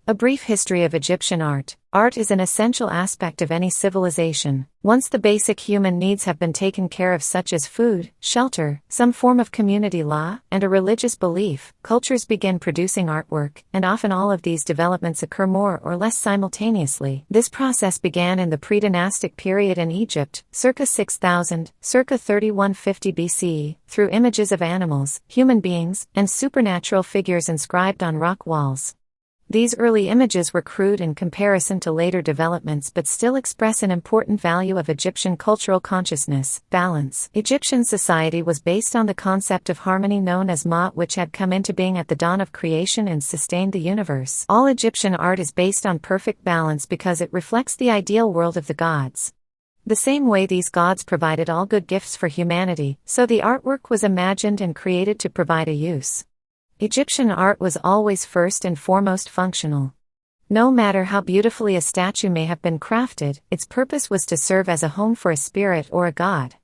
A brief history of Egyptian art. Art is an essential aspect of any civilization. Once the basic human needs have been taken care of, such as food, shelter, some form of community law, and a religious belief, cultures begin producing artwork, and often all of these developments occur more or less simultaneously. This process began in the pre-dynastic period in Egypt, circa 6000, circa 3150 BCE, through images of animals, human beings, and supernatural figures inscribed on rock walls. These early images were crude in comparison to later developments but still express an important value of Egyptian cultural consciousness, balance. Egyptian society was based on the concept of harmony known as Ma'at, which had come into being at the dawn of creation and sustained the universe. All Egyptian art is based on perfect balance because it reflects the ideal world of the gods. The same way these gods provided all good gifts for humanity, so the artwork was imagined and created to provide a use. Egyptian art was always first and foremost functional. No matter how beautifully a statue may have been crafted, its purpose was to serve as a home for a spirit or a god.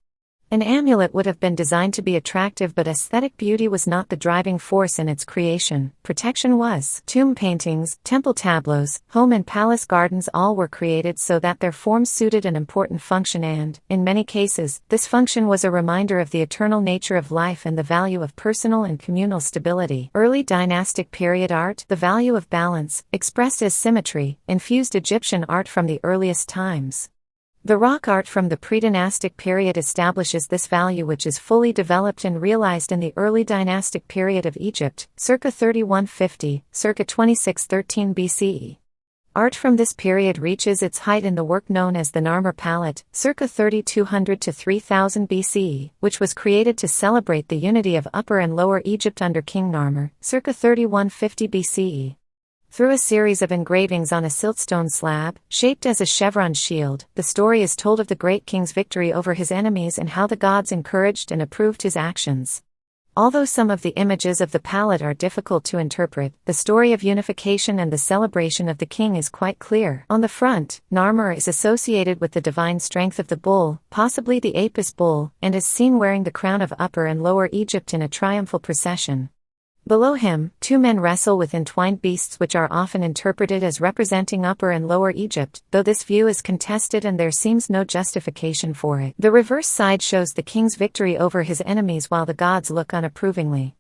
An amulet would have been designed to be attractive, but aesthetic beauty was not the driving force in its creation. Protection was. Tomb paintings, temple tableaus, home and palace gardens all were created so that their forms suited an important function and, in many cases, this function was a reminder of the eternal nature of life and the value of personal and communal stability. Early dynastic period art, the value of balance, expressed as symmetry, infused Egyptian art from the earliest times. The rock art from the pre-dynastic period establishes this value, which is fully developed and realized in the early dynastic period of Egypt, circa 3150, circa 2613 BCE. Art from this period reaches its height in the work known as the Narmer Palette, circa 3200 to 3000 BCE, which was created to celebrate the unity of Upper and Lower Egypt under King Narmer, circa 3150 BCE. Through a series of engravings on a siltstone slab, shaped as a chevron shield, the story is told of the great king's victory over his enemies and how the gods encouraged and approved his actions. Although some of the images of the palette are difficult to interpret, the story of unification and the celebration of the king is quite clear. On the front, Narmer is associated with the divine strength of the bull, possibly the Apis bull, and is seen wearing the crown of Upper and Lower Egypt in a triumphal procession. Below him, two men wrestle with entwined beasts which are often interpreted as representing Upper and Lower Egypt, though this view is contested and there seems no justification for it. The reverse side shows the king's victory over his enemies while the gods look unapprovingly.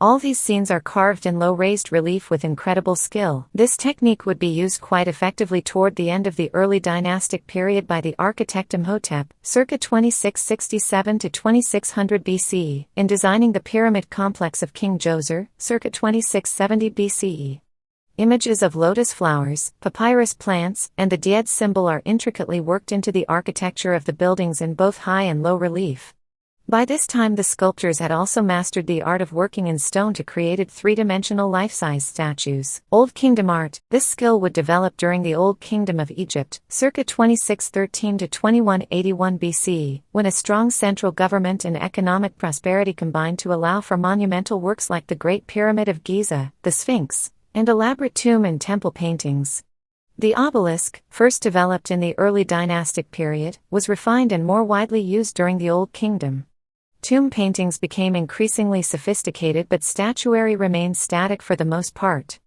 All these scenes are carved in low raised relief with incredible skill. This technique would be used quite effectively toward the end of the early dynastic period by the architect Imhotep, circa 2667 to 2600 BCE, in designing the pyramid complex of King Djoser, circa 2670 BCE. Images of lotus flowers, papyrus plants, and the Died symbol are intricately worked into the architecture of the buildings in both high and low relief. By this time the sculptors had also mastered the art of working in stone to create three-dimensional life-size statues. Old Kingdom art. This skill would develop during the Old Kingdom of Egypt, circa 2613 to 2181 BCE, when a strong central government and economic prosperity combined to allow for monumental works like the Great Pyramid of Giza, the Sphinx, and elaborate tomb and temple paintings. The obelisk, first developed in the early dynastic period, was refined and more widely used during the Old Kingdom. Tomb paintings became increasingly sophisticated, but statuary remained static for the most part.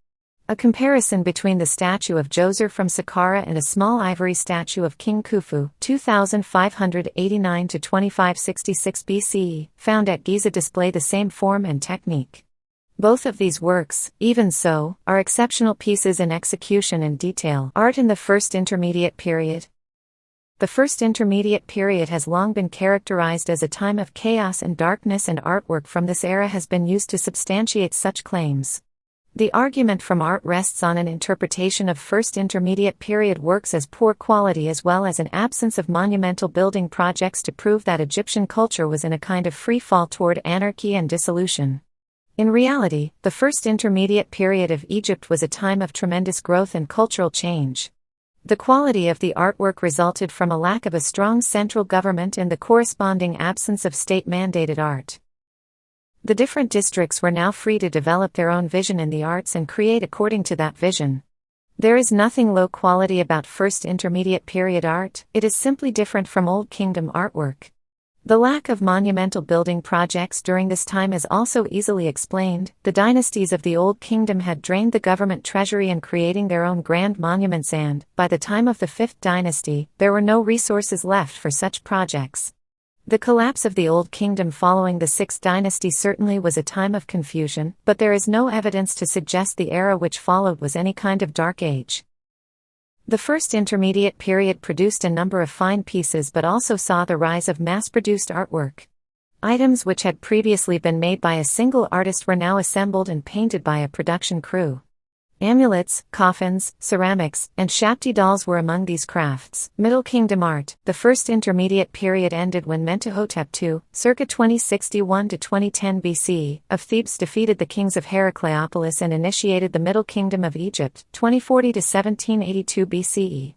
A comparison between the statue of Djoser from Saqqara and a small ivory statue of King Khufu, 2589 to 2566 BCE, found at Giza display the same form and technique. Both of these works, even so, are exceptional pieces in execution and detail. Art in the First Intermediate Period. The First Intermediate Period has long been characterized as a time of chaos and darkness, and artwork from this era has been used to substantiate such claims. The argument from art rests on an interpretation of First Intermediate Period works as poor quality as well as an absence of monumental building projects to prove that Egyptian culture was in a kind of free fall toward anarchy and dissolution. In reality, the First Intermediate Period of Egypt was a time of tremendous growth and cultural change. The quality of the artwork resulted from a lack of a strong central government and the corresponding absence of state-mandated art. The different districts were now free to develop their own vision in the arts and create according to that vision. There is nothing low quality about First Intermediate Period art, it is simply different from Old Kingdom artwork. The lack of monumental building projects during this time is also easily explained. The dynasties of the Old Kingdom had drained the government treasury in creating their own grand monuments, and, by the time of the Fifth Dynasty, there were no resources left for such projects. The collapse of the Old Kingdom following the Sixth Dynasty certainly was a time of confusion, but there is no evidence to suggest the era which followed was any kind of dark age. The First Intermediate Period produced a number of fine pieces but also saw the rise of mass-produced artwork. Items which had previously been made by a single artist were now assembled and painted by a production crew. Amulets, coffins, ceramics, and Shabti dolls were among these crafts. Middle Kingdom art. The First Intermediate Period ended when Mentuhotep II, circa 2061 to 2010 BC, of Thebes defeated the kings of Heracleopolis and initiated the Middle Kingdom of Egypt, 2040 to 1782 BCE.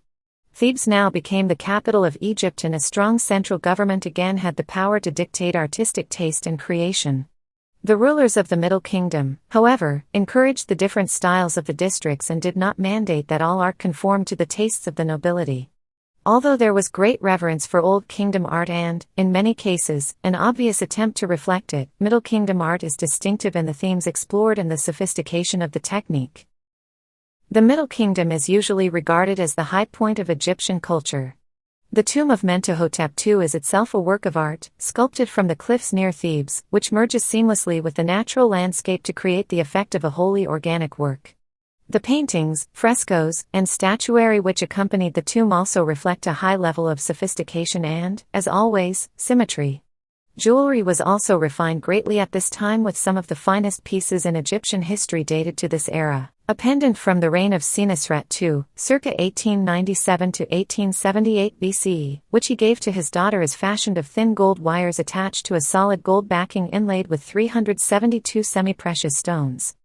Thebes now became the capital of Egypt, and a strong central government again had the power to dictate artistic taste and creation. The rulers of the Middle Kingdom, however, encouraged the different styles of the districts and did not mandate that all art conform to the tastes of the nobility. Although there was great reverence for Old Kingdom art and, in many cases, an obvious attempt to reflect it, Middle Kingdom art is distinctive in the themes explored and the sophistication of the technique. The Middle Kingdom is usually regarded as the high point of Egyptian culture. The tomb of Mentuhotep II is itself a work of art, sculpted from the cliffs near Thebes, which merges seamlessly with the natural landscape to create the effect of a wholly organic work. The paintings, frescoes, and statuary which accompanied the tomb also reflect a high level of sophistication and, as always, symmetry. Jewelry was also refined greatly at this time, with some of the finest pieces in Egyptian history dated to this era. A pendant from the reign of Senusret II, circa 1897 to 1878 BCE, which he gave to his daughter, is fashioned of thin gold wires attached to a solid gold backing inlaid with 372 semi-precious stones.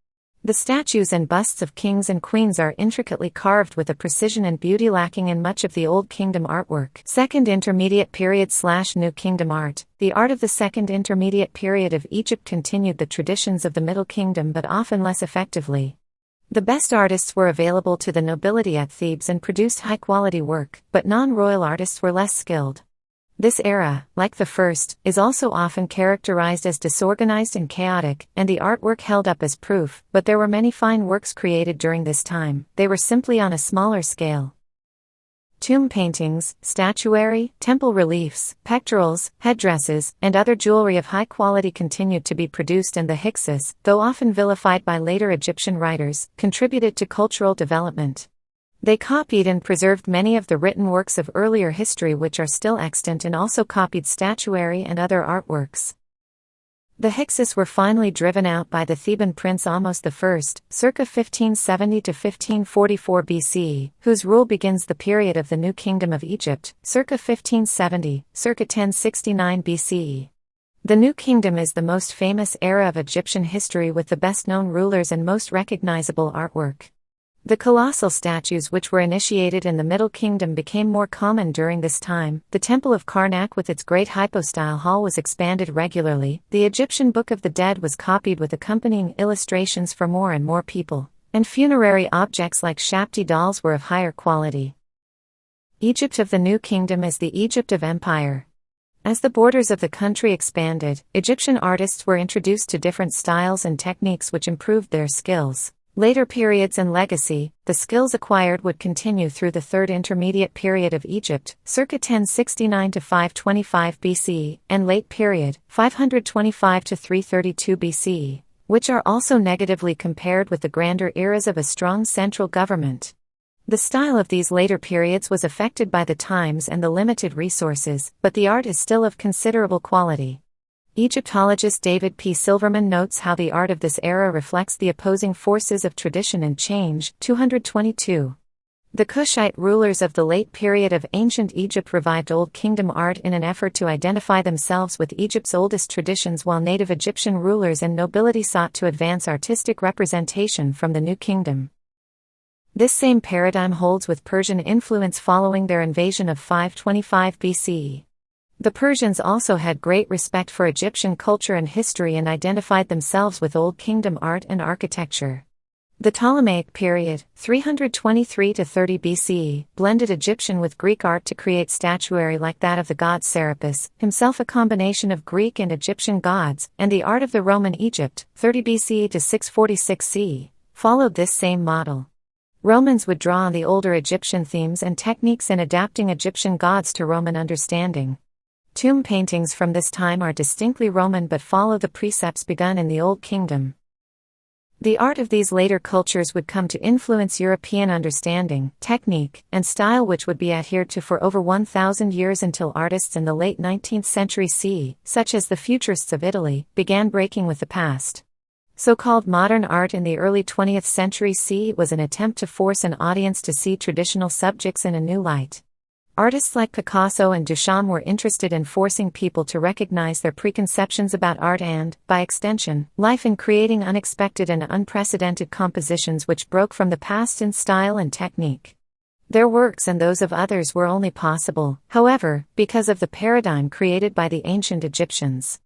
The statues and busts of kings and queens are intricately carved with a precision and beauty lacking in much of the Old Kingdom artwork. Second Intermediate Period / New Kingdom art. The art of the Second Intermediate Period of Egypt continued the traditions of the Middle Kingdom but often less effectively. The best artists were available to the nobility at Thebes and produced high-quality work, but non-royal artists were less skilled. This era, like the first, is also often characterized as disorganized and chaotic, and the artwork held up as proof, but there were many fine works created during this time. They were simply on a smaller scale. Tomb paintings, statuary, temple reliefs, pectorals, headdresses, and other jewelry of high quality continued to be produced, and the Hyksos, though often vilified by later Egyptian writers, contributed to cultural development. They copied and preserved many of the written works of earlier history which are still extant, and also copied statuary and other artworks. The Hyksos were finally driven out by the Theban prince Ahmose I, circa 1570 to 1544 BCE, whose rule begins the period of the New Kingdom of Egypt, circa 1570, circa 1069 BCE. The New Kingdom is the most famous era of Egyptian history with the best-known rulers and most recognizable artwork. The colossal statues which were initiated in the Middle Kingdom became more common during this time. The Temple of Karnak with its great hypostyle hall was expanded regularly. The Egyptian Book of the Dead was copied with accompanying illustrations for more and more people, and funerary objects like Shabti dolls were of higher quality. Egypt of the New Kingdom is the Egypt of Empire. As the borders of the country expanded, Egyptian artists were introduced to different styles and techniques which improved their skills. Later periods and legacy. The skills acquired would continue through the Third Intermediate Period of Egypt, circa 1069 to 525 BCE, and Late Period, 525 to 332 BCE, which are also negatively compared with the grander eras of a strong central government. The style of these later periods was affected by the times and the limited resources, but the art is still of considerable quality. Egyptologist David P. Silverman notes how the art of this era reflects the opposing forces of tradition and change. 222. The Kushite rulers of the late period of ancient Egypt revived Old Kingdom art in an effort to identify themselves with Egypt's oldest traditions, while native Egyptian rulers and nobility sought to advance artistic representation from the New Kingdom. This same paradigm holds with Persian influence following their invasion of 525 BCE. The Persians also had great respect for Egyptian culture and history and identified themselves with Old Kingdom art and architecture. The Ptolemaic period, 323 to 30 BCE, blended Egyptian with Greek art to create statuary like that of the god Serapis, himself a combination of Greek and Egyptian gods, and the art of the Roman Egypt, 30 BCE to 646 CE, followed this same model. Romans would draw on the older Egyptian themes and techniques in adapting Egyptian gods to Roman understanding. Tomb paintings from this time are distinctly Roman but follow the precepts begun in the Old Kingdom. The art of these later cultures would come to influence European understanding, technique, and style, which would be adhered to for over 1,000 years until artists in the late 19th century CE, such as the Futurists of Italy, began breaking with the past. So-called modern art in the early 20th century CE was an attempt to force an audience to see traditional subjects in a new light. Artists like Picasso and Duchamp were interested in forcing people to recognize their preconceptions about art and, by extension, life, in creating unexpected and unprecedented compositions which broke from the past in style and technique. Their works and those of others were only possible, however, because of the paradigm created by the ancient Egyptians.